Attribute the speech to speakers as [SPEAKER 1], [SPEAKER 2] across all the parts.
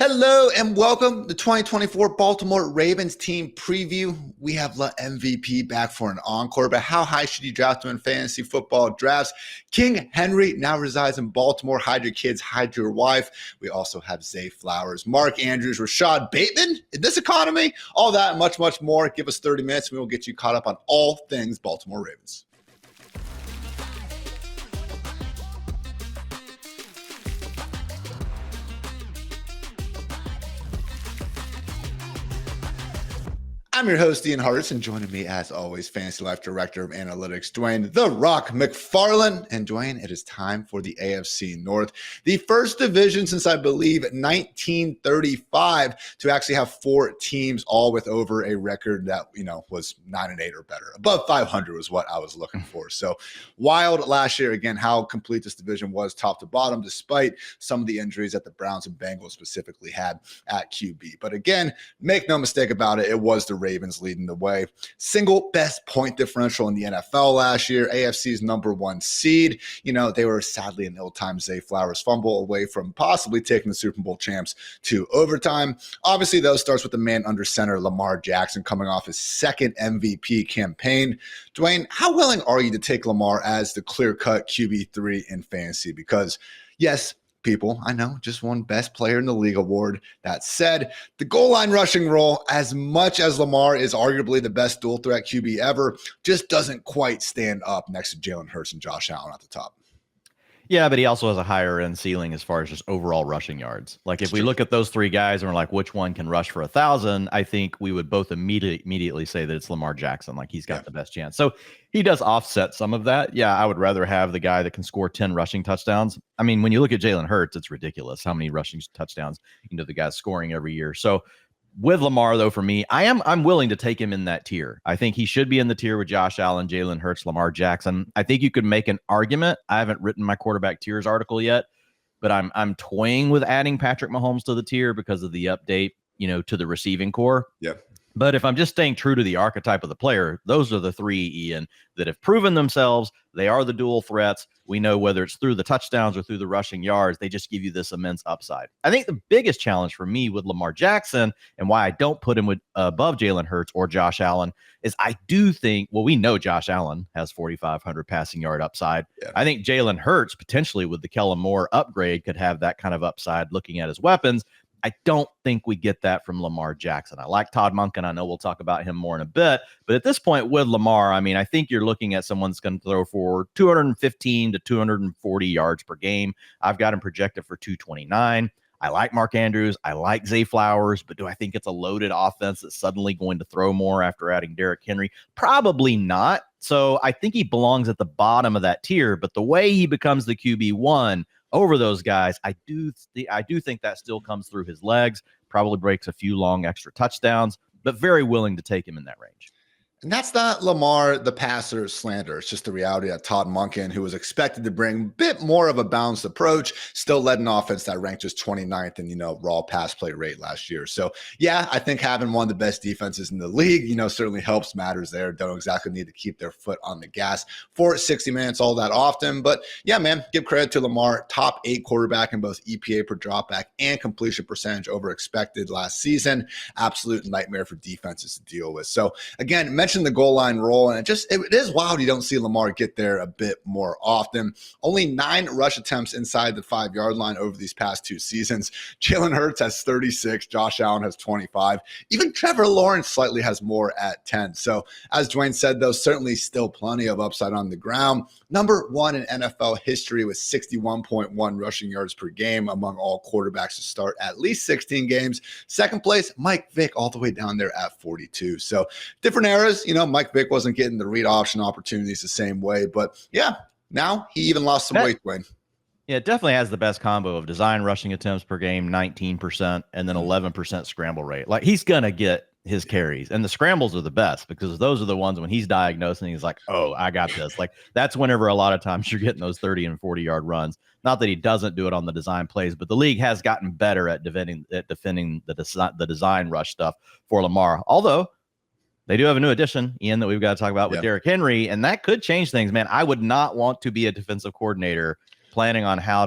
[SPEAKER 1] Hello and welcome to 2024 Baltimore Ravens team preview. We have the MVP back for an encore, but how high should you draft him in fantasy football drafts? King Henry now resides in Baltimore. Hide your kids, hide your wife. We also have Zay Flowers, Mark Andrews, Rashod Bateman in this economy. All that and much, much more. Give us 30 minutes and we will get you caught up on all things Baltimore Ravens. I'm your host, Ian Hartis, and joining me, as always, Fantasy Life Director of Analytics, Dwain "The Rock" McFarland. And Dwain, it is time for the AFC North, the first division since, I believe, 1935 to actually have four teams all with over a record that, was 9-8 or better. Above 500 was what I was looking for. So wild last year, again, how complete this division was top to bottom, despite some of the injuries that the Browns and Bengals specifically had at QB. But again, make no mistake about it, it was the Ravens leading the way. Single best point differential in the NFL last year. AFC's number one seed. They were sadly an ill-timed Zay Flowers fumble away from possibly taking the Super Bowl champs to overtime. Obviously, though, starts with the man under center, Lamar Jackson, coming off his second MVP campaign. Dwain, how willing are you to take Lamar as the clear-cut QB3 in fantasy? Because, yes, people, I know, just won best player in the league award. That said, the goal line rushing role, as much as Lamar is arguably the best dual threat QB ever, just doesn't quite stand up next to Jalen Hurts and Josh Allen at the top.
[SPEAKER 2] Yeah, but he also has a higher end ceiling as far as just overall rushing yards. Like if we look at those three guys and we're like, which one can rush for 1,000? I think we would both immediately say that it's Lamar Jackson. Like he's got the best chance. So he does offset some of that. Yeah, I would rather have the guy that can score 10 rushing touchdowns. I mean, when you look at Jalen Hurts, it's ridiculous how many rushing touchdowns the guy's scoring every year. So with Lamar, though, for me, I'm willing to take him in that tier. I think he should be in the tier with Josh Allen, Jalen Hurts, Lamar Jackson. I think you could make an argument. I haven't written my quarterback tiers article yet, but I'm toying with adding Patrick Mahomes to the tier because of the update, to the receiving core.
[SPEAKER 1] Yeah.
[SPEAKER 2] But if I'm just staying true to the archetype of the player, those are the three, Ian, that have proven themselves. They are the dual threats. We know whether it's through the touchdowns or through the rushing yards, they just give you this immense upside. I think the biggest challenge for me with Lamar Jackson and why I don't put him above Jalen Hurts or Josh Allen is I do think, we know Josh Allen has 4,500 passing yard upside. Yeah. I think Jalen Hurts potentially with the Kellen Moore upgrade could have that kind of upside looking at his weapons. I don't think we get that from Lamar Jackson. I like Todd Monken. I know we'll talk about him more in a bit. But at this point with Lamar, I think you're looking at someone that's going to throw for 215 to 240 yards per game. I've got him projected for 229. I like Mark Andrews. I like Zay Flowers. But do I think it's a loaded offense that's suddenly going to throw more after adding Derrick Henry? Probably not. So I think he belongs at the bottom of that tier. But the way he becomes the QB1 over those guys, I do think that still comes through his legs, probably breaks a few long extra touchdowns, but very willing to take him in that range.
[SPEAKER 1] And that's not Lamar, the passer slander. It's just the reality that Todd Monken, who was expected to bring a bit more of a balanced approach, still led an offense that ranked just 29th in, raw pass play rate last year. So, yeah, I think having one of the best defenses in the league, certainly helps matters there. Don't exactly need to keep their foot on the gas for 60 minutes all that often. But, yeah, man, give credit to Lamar. Top 8 quarterback in both EPA per dropback and completion percentage over expected last season. Absolute nightmare for defenses to deal with. So, again, mentioned the goal line roll, and it is wild you don't see Lamar get there a bit more often. Only 9 rush attempts inside the 5-yard line over these past 2 seasons. Jalen Hurts has 36, Josh Allen has 25. Even Trevor Lawrence slightly has more at 10. So as Dwain said, though, certainly still plenty of upside on the ground. Number 1 in NFL history with 61.1 rushing yards per game among all quarterbacks to start at least 16 games. Second place, Mike Vick, all the way down there at 42. So different eras. Mike Vick wasn't getting the read option opportunities the same way, but yeah, now he even lost some weight, Dwayne.
[SPEAKER 2] Yeah, it definitely has the best combo of design rushing attempts per game, 19%, and then 11% scramble rate. Like he's going to get his carries, and the scrambles are the best because those are the ones when he's diagnosed and he's like, oh, I got this. Like that's whenever a lot of times you're getting those 30 and 40 yard runs. Not that he doesn't do it on the design plays, but the league has gotten better at defending the design rush stuff for Lamar. Although they do have a new addition, Ian, that we've got to talk about with Derrick Henry, and that could change things, man. I would not want to be a defensive coordinator planning on how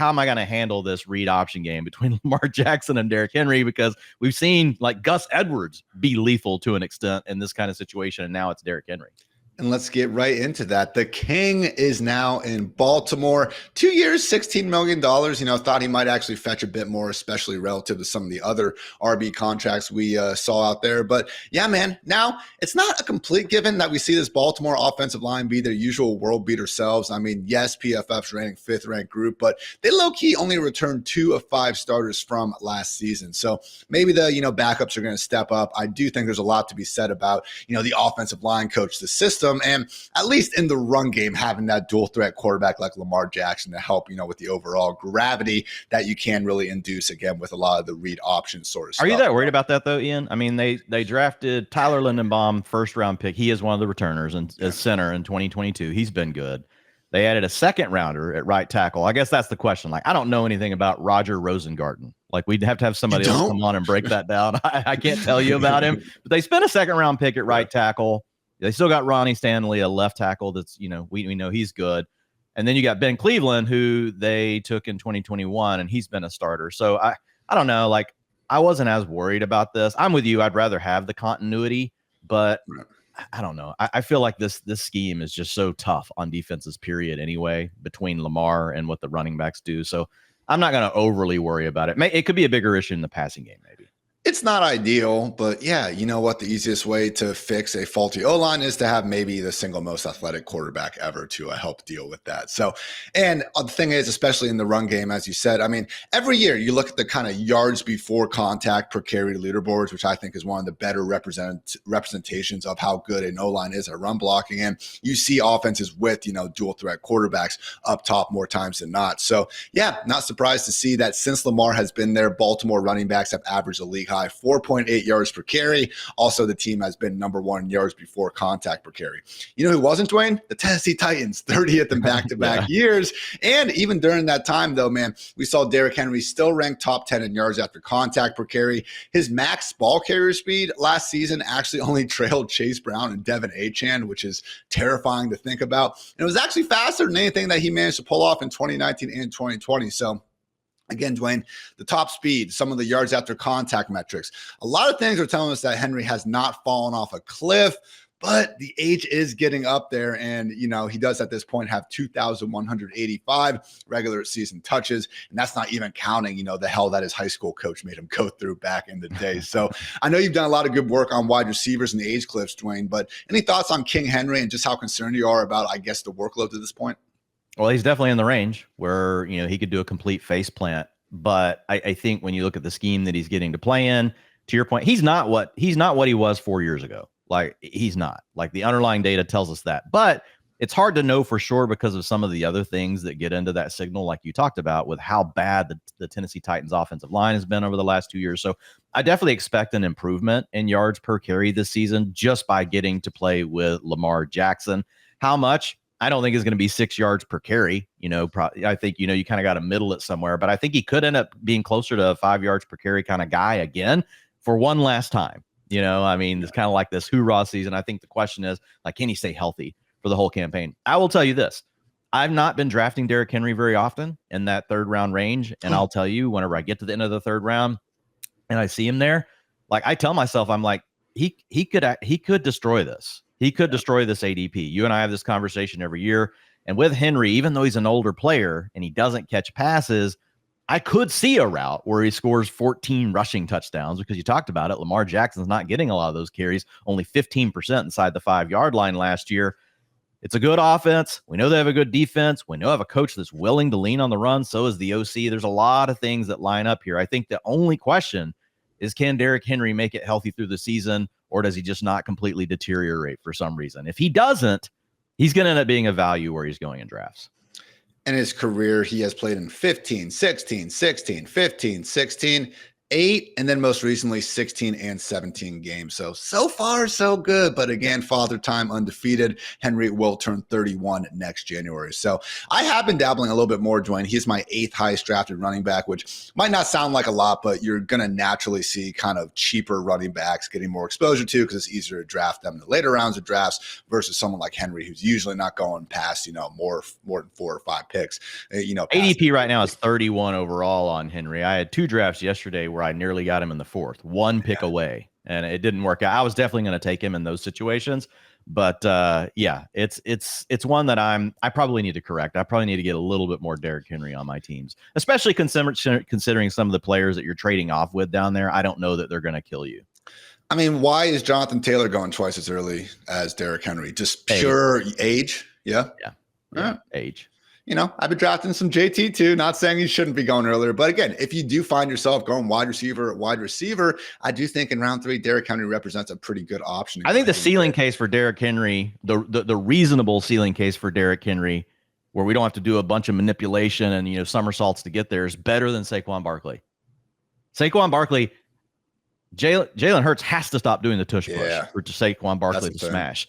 [SPEAKER 2] how am I going to handle this read option game between Lamar Jackson and Derrick Henry? Because we've seen like Gus Edwards be lethal to an extent in this kind of situation, and now it's Derrick Henry.
[SPEAKER 1] And let's get right into that. The King is now in Baltimore. 2 years, $16 million. Thought he might actually fetch a bit more, especially relative to some of the other RB contracts we saw out there. But yeah, man, now it's not a complete given that we see this Baltimore offensive line be their usual world beater selves. I mean, yes, PFF's ranked 5th ranked group, but they low-key only returned 2 of 5 starters from last season. So maybe the, backups are going to step up. I do think there's a lot to be said about, the offensive line coach, the system, and at least in the run game, having that dual threat quarterback like Lamar Jackson to help, with the overall gravity that you can really induce again with a lot of the read option sort of stuff.
[SPEAKER 2] Are you that worried about that though, Ian? I mean, they drafted Tyler Lindenbaum, 1st round pick. He is one of the returners and as center in 2022. He's been good. They added a 2nd rounder at right tackle. I guess that's the question. Like, I don't know anything about Roger Rosengarten. Like, we'd have to have somebody else come on and break that down. I can't tell you about him, but they spent a 2nd round pick at right tackle. They still got Ronnie Stanley, a left tackle that's, we know he's good. And then you got Ben Cleveland, who they took in 2021, and he's been a starter. So I don't know. Like, I wasn't as worried about this. I'm with you. I'd rather have the continuity, but I don't know. I feel like this scheme is just so tough on defenses, period, anyway, between Lamar and what the running backs do. So I'm not going to overly worry about it. It could be a bigger issue in the passing game, maybe.
[SPEAKER 1] It's not ideal, but yeah, you know what? The easiest way to fix a faulty O-line is to have maybe the single most athletic quarterback ever to help deal with that. So, and the thing is, especially in the run game, as you said, I mean, every year you look at the kind of yards before contact per carry leaderboards, which I think is one of the better representations of how good an O-line is at run blocking. And you see offenses with, dual threat quarterbacks up top more times than not. So yeah, not surprised to see that since Lamar has been there, Baltimore running backs have averaged a league high 4.8 yards per carry. Also, the team has been number 1 yards before contact per carry. You know who wasn't, Dwayne? The Tennessee Titans, 30th in back-to-back years. And even during that time, though, man, we saw Derrick Henry still ranked top 10 in yards after contact per carry. His max ball carrier speed last season actually only trailed Chase Brown and Devin Achane, which is terrifying to think about. And it was actually faster than anything that he managed to pull off in 2019 and 2020. So again, Dwayne, the top speed, some of the yards after contact metrics, a lot of things are telling us that Henry has not fallen off a cliff, but the age is getting up there. And, he does at this point have 2,185 regular season touches. And that's not even counting, the hell that his high school coach made him go through back in the day. So I know you've done a lot of good work on wide receivers and the age cliffs, Dwayne, but any thoughts on King Henry and just how concerned you are about, I guess, the workload to this point?
[SPEAKER 2] Well, he's definitely in the range where, he could do a complete face plant. But I think when you look at the scheme that he's getting to play in, to your point, he's not what he was 4 years ago. Like, he's not. Like, the underlying data tells us that. But it's hard to know for sure because of some of the other things that get into that signal, like you talked about, with how bad the Tennessee Titans offensive line has been over the last 2 years. So I definitely expect an improvement in yards per carry this season just by getting to play with Lamar Jackson. How much? I don't think it's going to be 6 yards per carry. I think, you kind of got to middle it somewhere, but I think he could end up being closer to a 5 yards per carry kind of guy again for one last time. It's kind of like this hoorah season. I think the question is, like, can he stay healthy for the whole campaign? I will tell you this. I've not been drafting Derrick Henry very often in that 3rd round range. And I'll tell you, whenever I get to the end of the 3rd round and I see him there, like, I tell myself, I'm like, he could destroy this. He could destroy this ADP. You and I have this conversation every year. And with Henry, even though he's an older player and he doesn't catch passes, I could see a route where he scores 14 rushing touchdowns because you talked about it. Lamar Jackson's not getting a lot of those carries, only 15% inside the 5-yard line last year. It's a good offense. We know they have a good defense. We know they have a coach that's willing to lean on the run. So is the OC. There's a lot of things that line up here. I think the only question is, can Derrick Henry make it healthy through the season, or does he just not completely deteriorate for some reason? If he doesn't, he's going to end up being a value where he's going in drafts.
[SPEAKER 1] In his career, he has played in 15, 16, 16, 15, 16. 8, and then most recently 16 and 17 games. So far, so good. But again, father time undefeated. Henry will turn 31 next January. So I have been dabbling a little bit more, Dwain. He's my 8th highest drafted running back, which might not sound like a lot, but you're going to naturally see kind of cheaper running backs getting more exposure to because it's easier to draft them in the later rounds of drafts versus someone like Henry, who's usually not going past, more than 4 or 5 picks.
[SPEAKER 2] ADP right now is 31 overall on Henry. I had 2 drafts yesterday where I nearly got him in the 4th, 1 pick away, and it didn't work out. I was definitely going to take him in those situations, but it's one that I probably need to correct. I probably need to get a little bit more Derrick Henry on my teams, especially considering some of the players that you're trading off with down there. I don't know that they're going to kill you.
[SPEAKER 1] I mean, why is Jonathan Taylor going twice as early as Derrick Henry? Just pure age? Yeah.
[SPEAKER 2] Age.
[SPEAKER 1] I've been drafting some JT too, not saying you shouldn't be going earlier. But again, if you do find yourself going wide receiver, I do think in round 3, Derrick Henry represents a pretty good option.
[SPEAKER 2] I think the ceiling case for Derrick Henry, the reasonable ceiling case for Derrick Henry, where we don't have to do a bunch of manipulation and, somersaults to get there, is better than Saquon Barkley. Saquon Barkley, Jalen Hurts has to stop doing the tush push for Saquon Barkley to smash.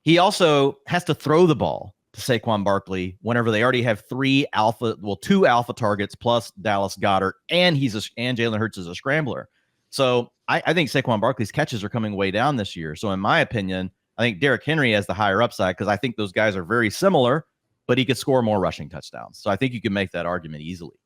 [SPEAKER 2] He also has to throw the ball to Saquon Barkley whenever they already have 2 alpha targets plus Dallas Goedert, and Jalen Hurts is a scrambler. So I think Saquon Barkley's catches are coming way down this year. So in my opinion, I think Derrick Henry has the higher upside because I think those guys are very similar, but he could score more rushing touchdowns. So I think you can make that argument easily.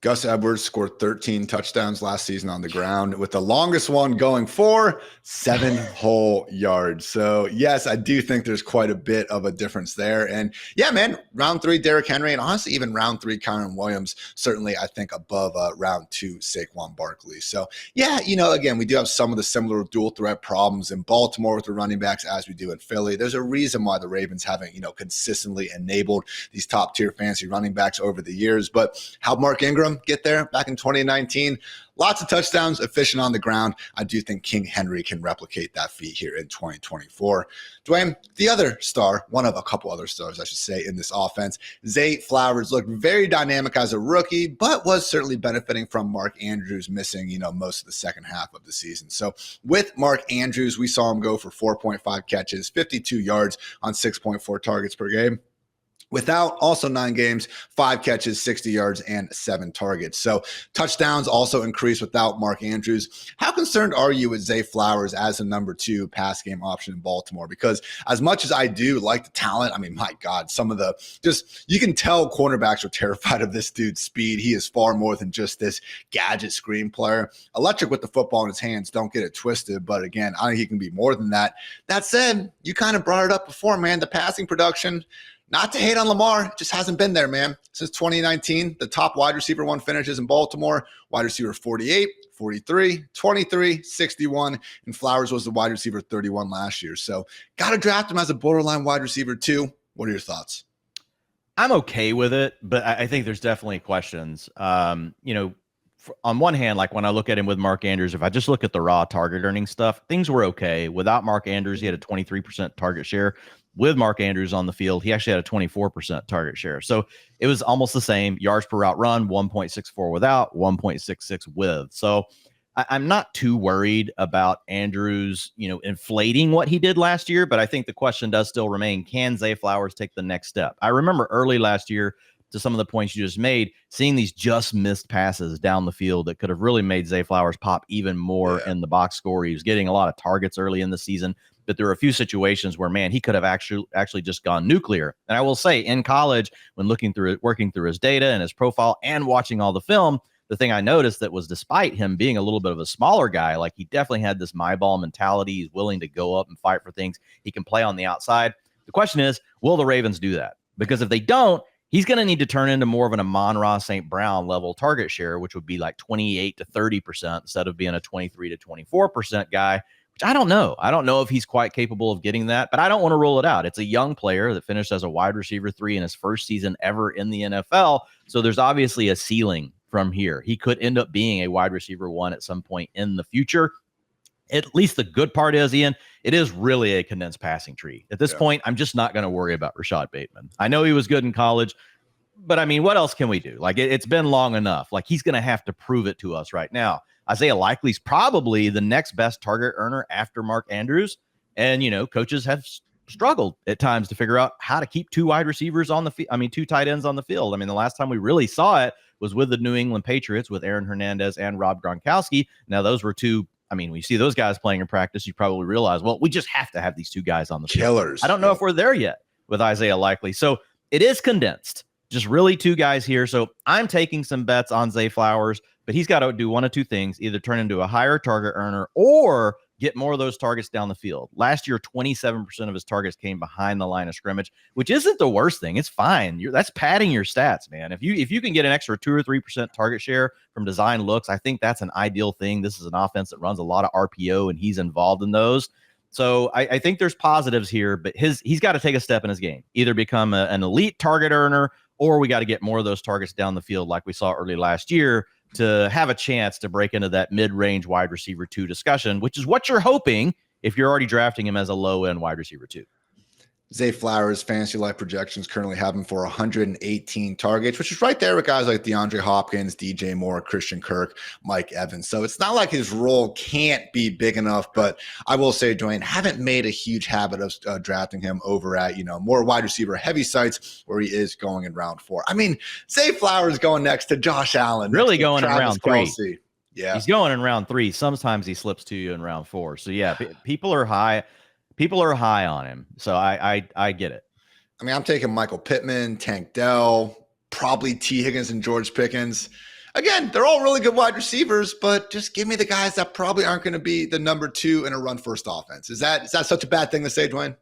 [SPEAKER 1] Gus Edwards scored 13 touchdowns last season on the ground, with the longest one going for 7 whole yards. So, yes, I do think there's quite a bit of a difference there. And, yeah, man, round 3, Derrick Henry, and honestly, even round 3, Kyren Williams, certainly, I think, above round 2, Saquon Barkley. So, yeah, again, we do have some of the similar dual threat problems in Baltimore with the running backs as we do in Philly. There's a reason why the Ravens haven't, consistently enabled these top-tier fantasy running backs over the years. But how Mark Ingram get there back in 2019? Lots of touchdowns, efficient on the ground. I do think King Henry can replicate that feat here in 2024. Dwain, the other star, one of a couple other stars, I should say, in this offense, Zay Flowers, looked very dynamic as a rookie, but was certainly benefiting from Mark Andrews missing, most of the second half of the season. So with Mark Andrews, we saw him go for 4.5 catches, 52 yards on 6.4 targets per game. Without, also 9 games, 5 catches, 60 yards, and 7 targets. So touchdowns also increased without Mark Andrews. How concerned are you with Zay Flowers as a number 2 pass game option in Baltimore? Because as much as I do like the talent, I mean, my God, some of the you can tell cornerbacks are terrified of this dude's speed. He is far more than just this gadget screen player. Electric with the football in his hands, don't get it twisted. But again, I think he can be more than that. That said, you kind of brought it up before, man, the passing production. Not to hate on Lamar, just hasn't been there, man. Since 2019, the top wide receiver 1 finishes in Baltimore, wide receiver 48, 43, 23, 61, and Flowers was the wide receiver 31 last year. So got to draft him as a borderline wide receiver 2. What are your thoughts?
[SPEAKER 2] I'm okay with it, but I think there's definitely questions. On one hand, like when I look at him with Mark Andrews, if I just look at the raw target earning stuff, things were okay. Without Mark Andrews, he had a 23% target share. With Mark Andrews on the field, he actually had a 24% target share. So it was almost the same. Yards per route run, 1.64 without, 1.66 with. So I'm not too worried about Andrews, inflating what he did last year, but I think the question does still remain, can Zay Flowers take the next step? I remember early last year, to some of the points you just made, seeing these just missed passes down the field that could have really made Zay Flowers pop even more in the box score. He was getting a lot of targets early in the season, but there were a few situations where, man, he could have actually just gone nuclear. And I will say, in college, when working through his data and his profile and watching all the film, the thing I noticed that was, despite him being a little bit of a smaller guy, like he definitely had this my ball mentality. He's willing to go up and fight for things. He can play on the outside. The question is, will the Ravens do that? Because if they don't, he's going to need to turn into more of an Amon-Ra St. Brown level target share, which would be like 28 to 30% instead of being a 23 to 24% guy, which I don't know. I don't know if he's quite capable of getting that, but I don't want to rule it out. It's a young player that finished as a wide receiver 3 in his first season ever in the NFL. So there's obviously a ceiling from here. He could end up being a wide receiver 1 at some point in the future. At least the good part is, Ian, it is really a condensed passing tree. At this point, I'm just not going to worry about Rashod Bateman. I know he was good in college, but I mean, what else can we do? Like, it's been long enough. Like, he's going to have to prove it to us right now. Isaiah Likely's probably the next best target earner after Mark Andrews. And, coaches have struggled at times to figure out how to keep two wide receivers on the field. Two tight ends on the field. The last time we really saw it was with the New England Patriots with Aaron Hernandez and Rob Gronkowski. Now, those were two. When you see those guys playing in practice, you probably realize, well, we just have to have these two guys on the field.
[SPEAKER 1] Killers.
[SPEAKER 2] I don't know if we're there yet with Isaiah Likely. So it is condensed. Just really two guys here. So I'm taking some bets on Zay Flowers, but he's got to do one of two things, either turn into a higher target earner or get more of those targets down the field. Last year, 27% of his targets came behind the line of scrimmage, which isn't the worst thing. It's fine. That's padding your stats, man. If you can get an extra 2 or 3% target share from design looks, I think that's an ideal thing. This is an offense that runs a lot of RPO, and he's involved in those. So I think there's positives here, but he's got to take a step in his game, either become an elite target earner, or we got to get more of those targets down the field like we saw early last year to have a chance to break into that mid-range wide receiver 2 discussion, which is what you're hoping if you're already drafting him as a low-end wide receiver 2.
[SPEAKER 1] Zay Flowers, fantasy life projections currently have him for 118 targets, which is right there with guys like DeAndre Hopkins, DJ Moore, Christian Kirk, Mike Evans. So it's not like his role can't be big enough, but I will say, Dwayne, haven't made a huge habit of drafting him over at, more wide receiver heavy sites where he is going in round 4. Zay Flowers going next to Josh Allen.
[SPEAKER 2] Really going in round 3.
[SPEAKER 1] Kelce. Yeah.
[SPEAKER 2] He's going in round 3. Sometimes he slips to you in round 4. So yeah, people are high. People are high on him, so I get it.
[SPEAKER 1] I'm taking Michael Pittman, Tank Dell, probably T. Higgins and George Pickens. Again, they're all really good wide receivers, but just give me the guys that probably aren't going to be the number 2 in a run-first offense. Is that such a bad thing to say, Dwayne?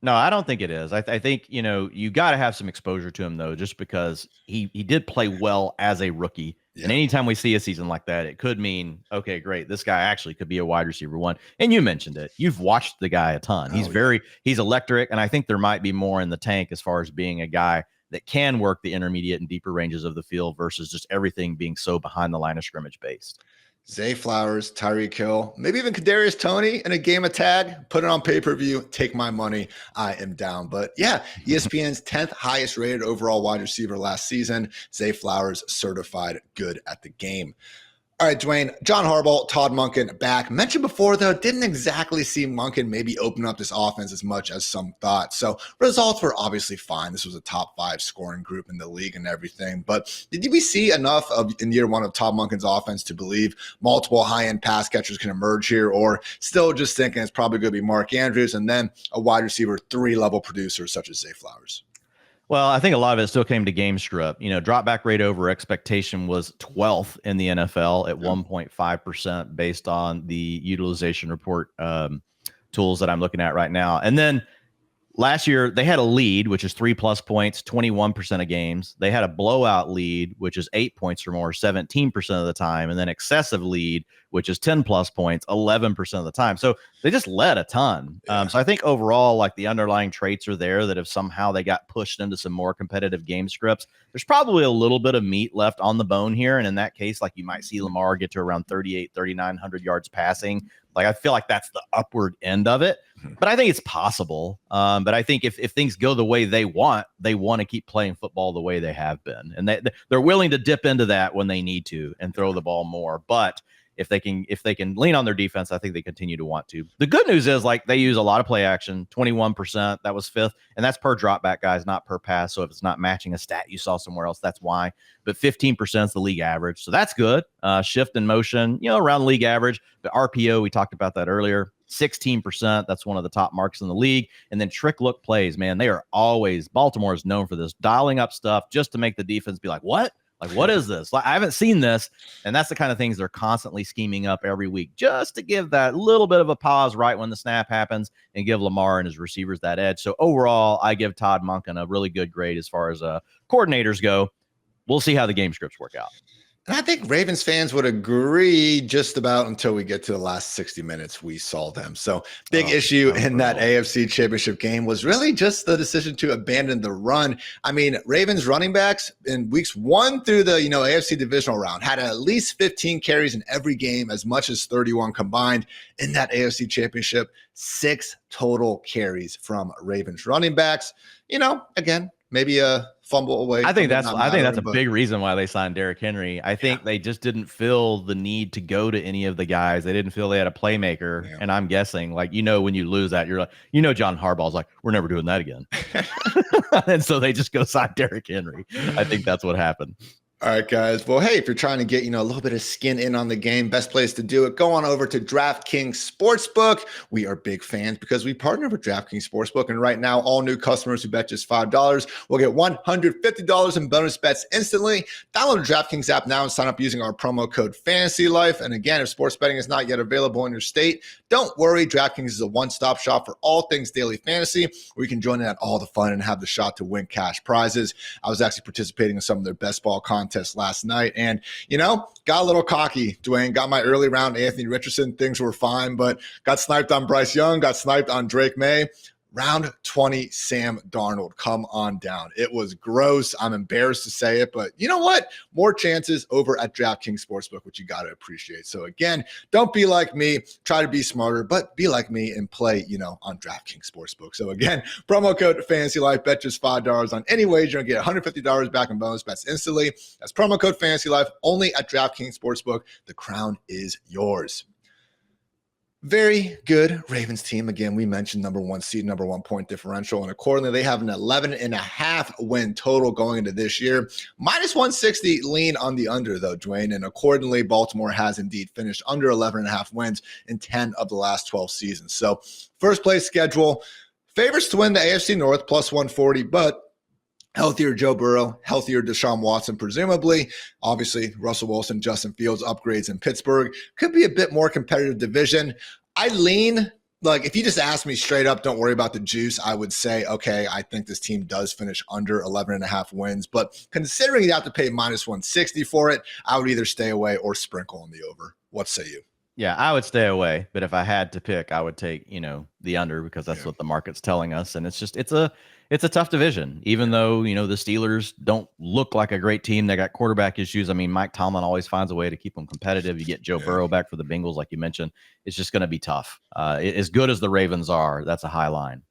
[SPEAKER 2] No, I don't think it is. I think, you got to have some exposure to him, though, just because he did play well as a rookie. Yeah. And anytime we see a season like that, it could mean, okay, great, this guy actually could be a wide receiver 1. And you mentioned it. You've watched the guy a ton. He's electric, and I think there might be more in the tank as far as being a guy that can work the intermediate and deeper ranges of the field versus just everything being so behind the line of scrimmage based.
[SPEAKER 1] Zay Flowers, Tyreek Hill, maybe even Kadarius Toney in a game of tag, put it on pay-per-view, take my money, I am down. But yeah, ESPN's 10th highest rated overall wide receiver last season, Zay Flowers certified good at the game. All right, Dwayne, John Harbaugh, Todd Monken back. Mentioned before, though, didn't exactly see Monken maybe open up this offense as much as some thought. So results were obviously fine. This was a top 5 scoring group in the league and everything. But did we see enough in year 1 of Todd Monken's offense to believe multiple high-end pass catchers can emerge here, or still just thinking it's probably going to be Mark Andrews and then a wide receiver 3-level producer such as Zay Flowers?
[SPEAKER 2] Well, I think a lot of it still came to game script. Drop back rate over expectation was 12th in the NFL at 1.5% based on the utilization report tools that I'm looking at right now. And then last year, they had a lead, which is 3+ points, 21% of games. They had a blowout lead, which is 8 points or more, 17% of the time. And then excessive lead, which is 10+ points, 11% of the time. So they just led a ton.
[SPEAKER 1] Yeah.
[SPEAKER 2] So I think overall, like the underlying traits are there that if somehow they got pushed into some more competitive game scripts, there's probably a little bit of meat left on the bone here. And in that case, like you might see Lamar get to around 3,900 yards passing. Like I feel like that's the upward end of it, but I think it's possible. But I think if things go the way they want to keep playing football the way they have been, and they're willing to dip into that when they need to and throw the ball more. But if they can lean on their defense, I think they continue to want to. The good news is like they use a lot of play action, 21%. That was 5th, and that's per drop back, guys, not per pass. So if it's not matching a stat you saw somewhere else, that's why. But 15% is the league average, so that's good. Shift in motion, around league average. But RPO, we talked about that earlier. 16%. That's one of the top marks in the league. And then trick look plays, man, they are always, Baltimore is known for this, dialing up stuff just to make the defense be like, what? Like, what is this? Like, I haven't seen this. And that's the kind of things they're constantly scheming up every week just to give that little bit of a pause right when the snap happens and give Lamar and his receivers that edge. So overall, I give Todd Monken a really good grade as far as coordinators go. We'll see how the game scripts work out.
[SPEAKER 1] And I think Ravens fans would agree just about until we get to the last 60 minutes we saw them. So big issue in that AFC Championship game was really just the decision to abandon the run. I mean, Ravens running backs in weeks 1 through the AFC divisional round had at least 15 carries in every game, as much as 31 combined. In that AFC Championship, 6 total carries from Ravens running backs. Again, maybe a fumble away.
[SPEAKER 2] I think that's a
[SPEAKER 1] but
[SPEAKER 2] big reason why they signed Derrick Henry. I think they just didn't feel the need to go to any of the guys. They didn't feel they had a playmaker.
[SPEAKER 1] Yeah.
[SPEAKER 2] And I'm guessing, like, when you lose that, you're like, John Harbaugh's like, we're never doing that again. And so they just go sign Derrick Henry. I think that's what happened.
[SPEAKER 1] All right, guys. Well, hey, if you're trying to get, a little bit of skin in on the game, best place to do it, go on over to DraftKings Sportsbook. We are big fans because we partner with DraftKings Sportsbook. And right now, all new customers who bet just $5 will get $150 in bonus bets instantly. Download the DraftKings app now and sign up using our promo code FantasyLife. And again, if sports betting is not yet available in your state, don't worry. DraftKings is a one-stop shop for all things daily fantasy, where you can join in at all the fun and have the shot to win cash prizes. I was actually participating in some of their best ball contests last night, and got a little cocky. Dwain, got my early round Anthony Richardson. Things were fine, but got sniped on Bryce Young, got sniped on Drake May. Round 20, Sam Darnold, come on down. It was gross. I'm embarrassed to say it, but you know what? More chances over at DraftKings Sportsbook, which you got to appreciate. So again, don't be like me. Try to be smarter, but be like me and play, on DraftKings Sportsbook. So again, promo code FantasyLife, bet just $5 on any wager and get $150 back in bonus bets instantly. That's promo code FantasyLife only at DraftKings Sportsbook. The crown is yours. Very good Ravens team. Again, we mentioned number 1 seed, number 1 point differential, and accordingly, they have an 11.5 win total going into this year. Minus 160 lean on the under, though, Dwain, and accordingly, Baltimore has indeed finished under 11.5 wins in 10 of the last 12 seasons. So, first place schedule, favorites to win the AFC North, plus 140, but healthier Joe Burrow, healthier Deshaun Watson, presumably. Obviously, Russell Wilson, Justin Fields upgrades in Pittsburgh. Could be a bit more competitive division. I lean, if you just ask me straight up, don't worry about the juice, I would say, okay, I think this team does finish under 11.5 wins. But considering you have to pay minus 160 for it, I would either stay away or sprinkle on the over. What say you?
[SPEAKER 2] Yeah, I would stay away. But if I had to pick, I would take, the under, because that's what the market's telling us. And it's a tough division, even though, the Steelers don't look like a great team. They got quarterback issues. I mean, Mike Tomlin always finds a way to keep them competitive. You get Joe Burrow back for the Bengals, like you mentioned. It's just going to be tough. As good as the Ravens are, that's a high line.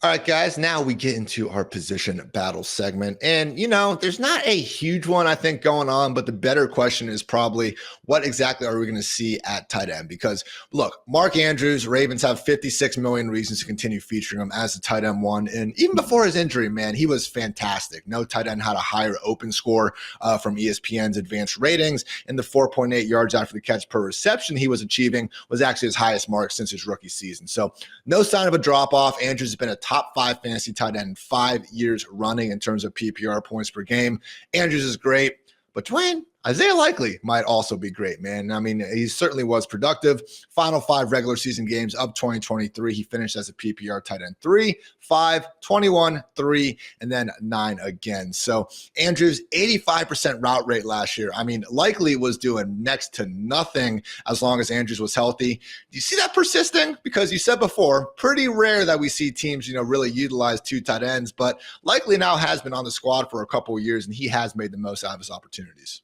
[SPEAKER 1] All right, guys, now we get into our position battle segment. And, there's not a huge one, I think, going on, but the better question is probably what exactly are we going to see at tight end? Because, look, Mark Andrews, Ravens have 56 million reasons to continue featuring him as the tight end 1. And even before his injury, man, he was fantastic. No tight end had a higher open score from ESPN's advanced ratings. And the 4.8 yards after the catch per reception he was achieving was actually his highest mark since his rookie season. So no sign of a drop-off. Andrews has been a top 5 fantasy tight end in 5 years running in terms of PPR points per game. Andrews is great, but Dwain, Isaiah Likely might also be great, man. I mean, he certainly was productive. Final 5 regular season games of 2023, he finished as a PPR tight end 3, 5, 21, 3, and then 9 again. So Andrews, 85% route rate last year. I mean, Likely was doing next to nothing as long as Andrews was healthy. Do you see that persisting? Because you said before, pretty rare that we see teams, really utilize 2 tight ends, but Likely now has been on the squad for a couple of years, and he has made the most out of his opportunities.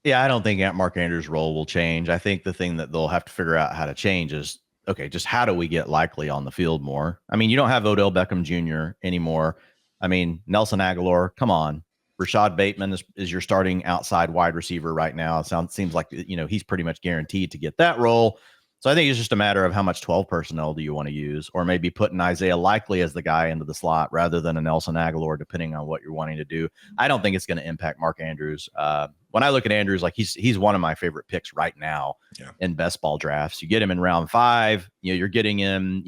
[SPEAKER 2] Yeah, I don't think Mark Andrews' role will change. I think the thing that they'll have to figure out how to change is, okay, just how do we get Likely on the field more? I mean, you don't have Odell Beckham Jr. anymore. I mean, Nelson Aguilar, come on. Rashod Bateman is your starting outside wide receiver right now. It seems like, he's pretty much guaranteed to get that role. So I think it's just a matter of how much 12 personnel do you want to use, or maybe putting Isaiah Likely as the guy into the slot rather than a Nelson Aguilar, depending on what you're wanting to do. I don't think it's going to impact Mark Andrews. When I look at Andrews, like he's one of my favorite picks right now in best ball drafts. You get him in round 5, you're getting him,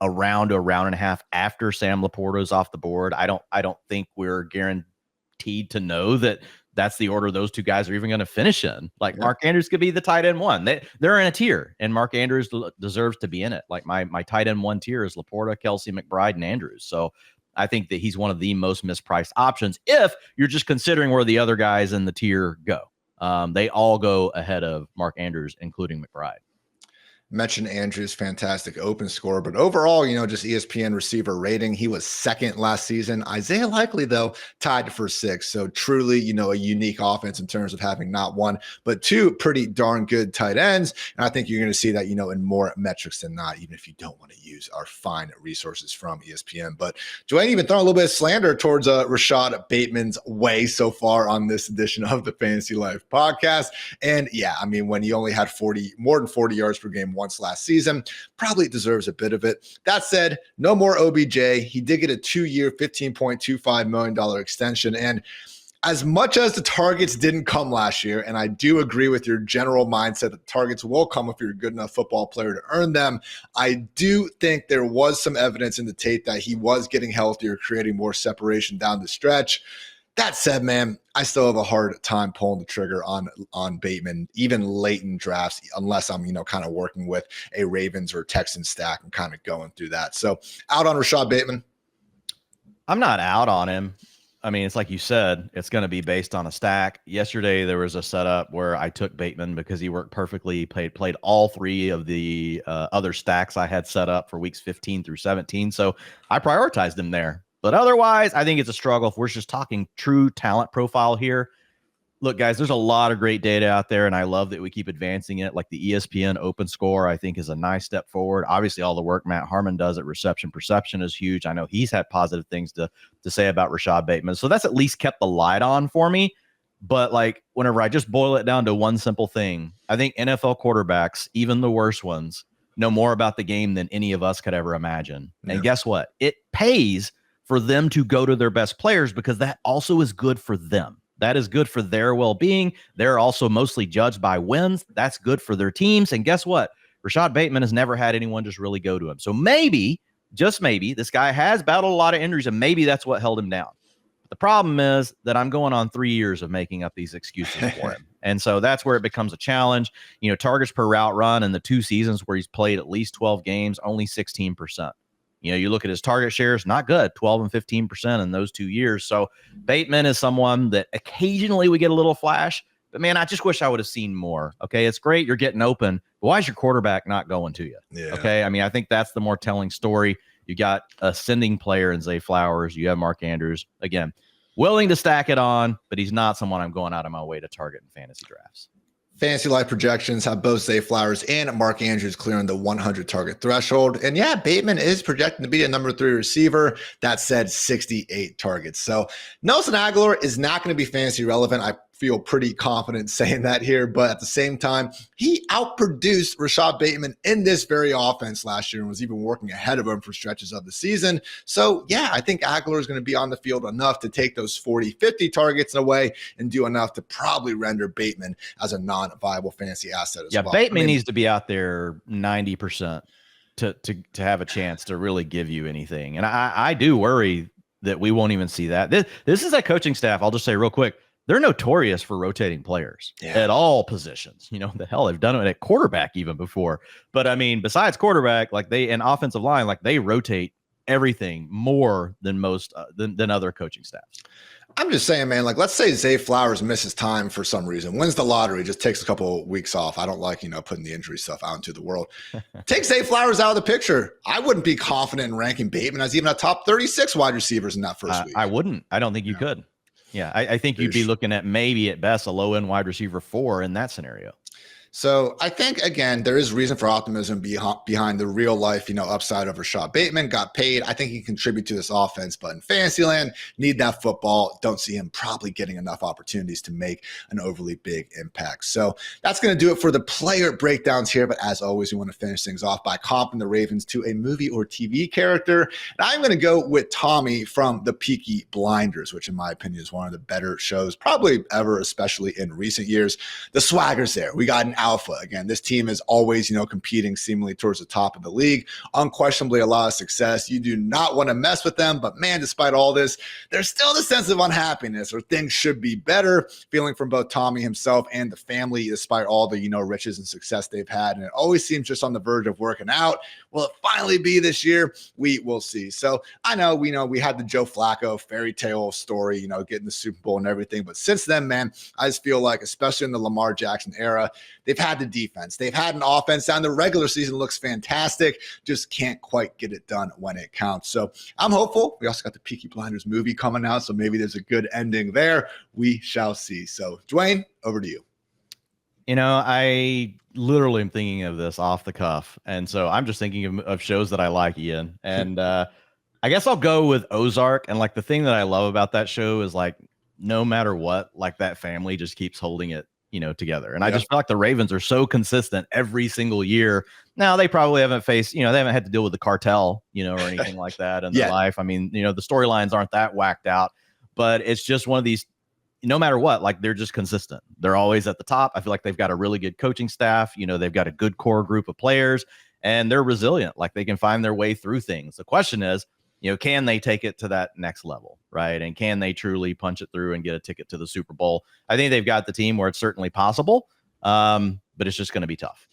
[SPEAKER 2] a round and a half after Sam Laporta's off the board. I don't think we're guaranteed to know that that's the order those 2 guys are even going to finish in. Like Mark Andrews could be the tight end 1. They're in a tier, and Mark Andrews deserves to be in it. Like my tight end 1 tier is Laporta, Kelsey, McBride, and Andrews. So I think that he's one of the most mispriced options if you're just considering where the other guys in the tier go. They all go ahead of Mark Andrews, including McBride.
[SPEAKER 1] Mentioned Andrew's fantastic open score, but overall, just ESPN receiver rating, he was second last season. Isaiah Likely, though, tied for sixth. So truly, a unique offense in terms of having not one, but two pretty darn good tight ends. And I think you're going to see that, in more metrics than not, even if you don't want to use our fine resources from ESPN. But Dwain even throwing a little bit of slander towards Rashod Bateman's way so far on this edition of the Fantasy Life podcast. And yeah, I mean, when he only had more than 40 yards per game once last season, probably deserves a bit of it. That said, no more OBJ. He did get a 2-year, $15.25 million extension. And as much as the targets didn't come last year, and I do agree with your general mindset that targets will come if you're a good enough football player to earn them, I do think there was some evidence in the tape that he was getting healthier, creating more separation down the stretch. That said, man, I still have a hard time pulling the trigger on Bateman, even late in drafts, unless I'm, kind of working with a Ravens or Texans stack and kind of going through that. So out on Rashod Bateman.
[SPEAKER 2] I'm not out on him. I mean, it's like you said, it's going to be based on a stack. Yesterday, there was a setup where I took Bateman because he worked perfectly, played all three of the other stacks I had set up for weeks 15 through 17. So I prioritized him there. But otherwise, I think it's a struggle if we're just talking true talent profile here. Look, guys, there's a lot of great data out there, and I love that we keep advancing it. Like the ESPN open score, I think is a nice step forward. Obviously, all the work Matt Harmon does at reception perception is huge. I know he's had positive things to say about Rashod Bateman. So that's at least kept the light on for me. But like whenever I just boil it down to one simple thing, I think NFL quarterbacks, even the worst ones, know more about the game than any of us could ever imagine. Yeah. And guess what? It pays for them to go to their best players because that also is good for them. That is good for their well-being. They're also mostly judged by wins. That's good for their teams. And guess what? Rashod Bateman has never had anyone just really go to him. So maybe, just maybe, this guy has battled a lot of injuries, and maybe that's what held him down. But the problem is that I'm going on 3 years of making up these excuses for him. And so that's where it becomes a challenge. Targets per route run in the 2 seasons where he's played at least 12 games, only 16%. You look at his target shares, not good, 12 and 15% in those 2 years. So Bateman is someone that occasionally we get a little flash, but man, I just wish I would have seen more. Okay, it's great you're getting open, but why is your quarterback not going to you? Yeah. Okay, I mean, I think that's the more telling story. You got a sending player in Zay Flowers. You have Mark Andrews. Again, willing to stack it on, but he's not someone I'm going out of my way to target in fantasy drafts.
[SPEAKER 1] Fantasy Life projections have both Zay Flowers and Mark Andrews clearing the 100 target threshold. And yeah, Bateman is projected to be a number 3 receiver. That said, 68 targets. So Nelson Aguilar is not going to be fantasy relevant. I feel pretty confident saying that here, but at the same time, he outproduced Rashod Bateman in this very offense last year and was even working ahead of him for stretches of the season. So yeah, I think Aguilar is going to be on the field enough to take those 40, 50 targets away and do enough to probably render Bateman as a non-viable fantasy asset as well.
[SPEAKER 2] Yeah, Bateman needs to be out there 90% to have a chance to really give you anything. And I do worry that we won't even see that. This is a coaching staff, I'll just say real quick, they're notorious for rotating players at all positions. The hell, they've done it at quarterback even before. But I mean, besides quarterback, like and offensive line, like they rotate everything more than most than other coaching staffs.
[SPEAKER 1] I'm just saying, man, like let's say Zay Flowers misses time for some reason, wins the lottery, just takes a couple of weeks off. I don't like, putting the injury stuff out into the world. Take Zay Flowers out of the picture. I wouldn't be confident in ranking Bateman as even a top 36 wide receivers in that first week.
[SPEAKER 2] I wouldn't. I don't think you could. Yeah, I think you'd be looking at maybe at best a low-end wide receiver 4 in that scenario.
[SPEAKER 1] So I think, again, there is reason for optimism behind the real life, upside of Rashod Bateman. Got paid. I think he can contribute to this offense, but in Fantasyland, need that football. Don't see him probably getting enough opportunities to make an overly big impact. So that's going to do it for the player breakdowns here. But as always, we want to finish things off by comping the Ravens to a movie or TV character. And I'm going to go with Tommy from The Peaky Blinders, which in my opinion is one of the better shows probably ever, especially in recent years. The swagger's there. We got an alpha. Again, this team is always, competing seemingly towards the top of the league. Unquestionably a lot of success. You do not want to mess with them, but man, despite all this, there's still the sense of unhappiness or things should be better feeling from both Tommy himself and the family, despite all the, riches and success they've had. And it always seems just on the verge of working out. Will it finally be this year? We will see. So I know, we had the Joe Flacco fairy tale story, getting the Super Bowl and everything. But since then, man, I just feel like, especially in the Lamar Jackson era, They've had the defense. They've had an offense down the regular season looks fantastic. Just can't quite get it done when it counts. So I'm hopeful. We also got the Peaky Blinders movie coming out, so maybe there's a good ending there. We shall see. So Dwayne, over to you.
[SPEAKER 2] I literally am thinking of this off the cuff. And so I'm just thinking of shows that I like, Ian. And I guess I'll go with Ozark. And like the thing that I love about that show is like, no matter what, like that family just keeps holding it, together. And I just feel like the Ravens are so consistent every single year. Now they probably haven't faced, they haven't had to deal with the cartel, or anything like that in their life. I mean, the storylines aren't that whacked out, but it's just one of these, no matter what, like they're just consistent. They're always at the top. I feel like they've got a really good coaching staff. They've got a good core group of players and they're resilient. Like they can find their way through things. The question is, can they take it to that next level, right? And can they truly punch it through and get a ticket to the Super Bowl? I think they've got the team where it's certainly possible, but it's just going to be tough.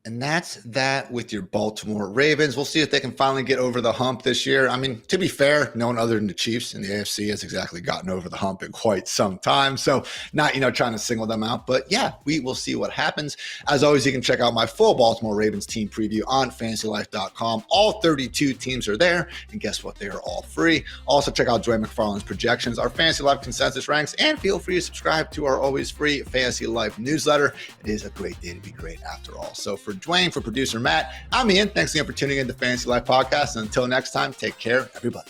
[SPEAKER 1] And that's that with your Baltimore Ravens. We'll see if they can finally get over the hump this year. I mean, to be fair, no one other than the Chiefs in the AFC has exactly gotten over the hump in quite some time. So not, trying to single them out, but yeah, we will see what happens. As always, you can check out my full Baltimore Ravens team preview on FantasyLife.com. All 32 teams are there. And guess what? They are all free. Also check out Dwain McFarland's projections, our Fantasy Life Consensus Ranks, and feel free to subscribe to our always free Fantasy Life newsletter. It is a great day to be great after all. So for Dwayne, for producer Matt, I'm Ian. Thanks again for tuning in to Fantasy Life Podcast. And until next time, take care, everybody.